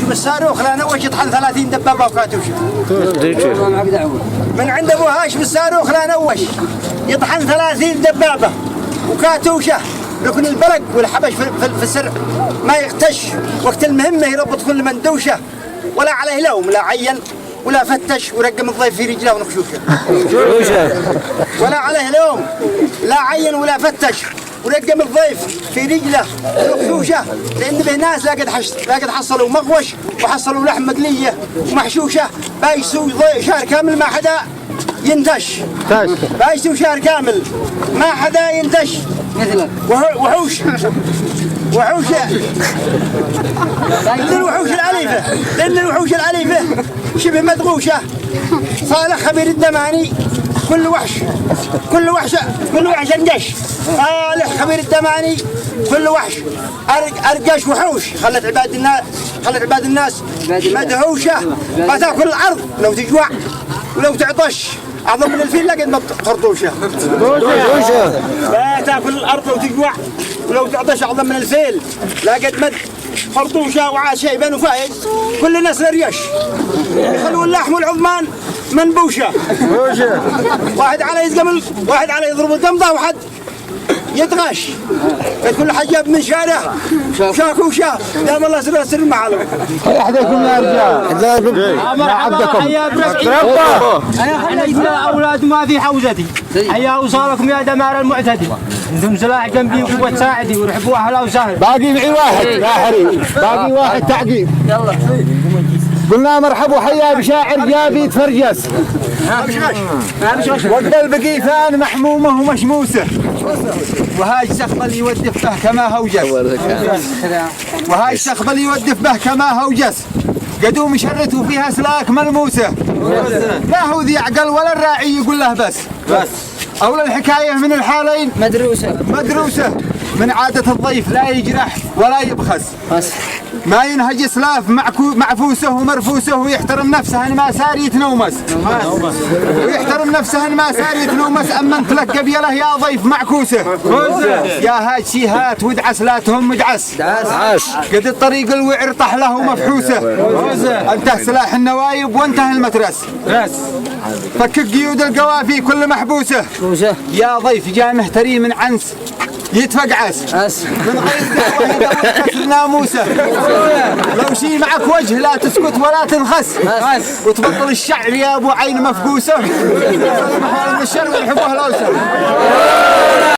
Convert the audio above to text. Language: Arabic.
بالصاروخ لا نوش يطحن 30 دبابة وكاتوشة. من عند أبو هاشم بالصاروخ لا نوش يطحن 30 دبابة وكاتوشة. ركن البرق والحبش في السرع ما يغتش وقت المهمة يربط كل مندوشة ولا عليه لوم لا عين ولا فتش ورقم الضيف في رجله ونخشوشه. ولا عليه لوم لا عين ولا فتش ورقم الضيف في رجله ونخشوشه لأن به ناس لا قد حصلوا مغوش وحصلوا لحم مقلية ومحشوشة بايسوا شهر كامل ما حدا ينتش. بايسوا شهر كامل ما حدا ينتش وحوش لأن الوحوش الأليفة شبه مدغوشة. صالح خبير الدماني كل وحش انقش. صالح خبير الدماني كل وحش أرقش وحوش خلت عباد الناس مدهوشة. ما تاكل الأرض لو تجوع ولو تعطش أعظم من الفيل لقد ما خرطوشة. لا تاكل الأرض لو تجوع ولو تعطش أعظم من الفيل لقد مد خرطوشة وعاد شيبان وفايد كل الناس ريش يخلوا اللحم والعظمان منبوشة. واحد عليه يزقمل واحد عليه يضرب الدمضة وحد يتغش كل حجاب من شارع شاكوشة. دام الله سر المعلم يحدثكم يا رجال مرحبا حيا انا اولاد ما في حوزتي حيا وصالكم يا دمار المعتدي انتم سلاح جنبي وقوة ساعدي ورحبوا اهلا وسهلا. باقي معي واحد يا حريم باقي واحد تعقيب. يلا قلنا مرحبا حيا بشاعر جابي تفرجس وقبل بقي فان محمومه ومشموسه وهاي سخبل يودف به كما هوجس قدوم شرت وفيها سلاك ملموسه. لا هو ذي عقل ولا الراعي يقول له بس أولى الحكاية من الحالين مدروسة من عادة الضيف لا يجرح ولا يبخس ما ينهج سلاف معفوسه ومرفوسه ويحترم نفسه ان ما صار يتنومس اما انت لك قبيله يا ضيف معكوسه. يا هاج شيهات ودعس لا تهم مدعس قد الطريق الوعر طحله مفحوسه. انته سلاح النوايب وانته المترس فك قيود القوافي كل محبوسه. يا ضيف جاء مهتري من عنس يتفقعس من غير دعوة يدور كسر ناموسه. لو شي معك وجه لا تسكت ولا تنخس وتبطل الشعر يا ابو عين مفقوسه. من الشر والحبه لوسه.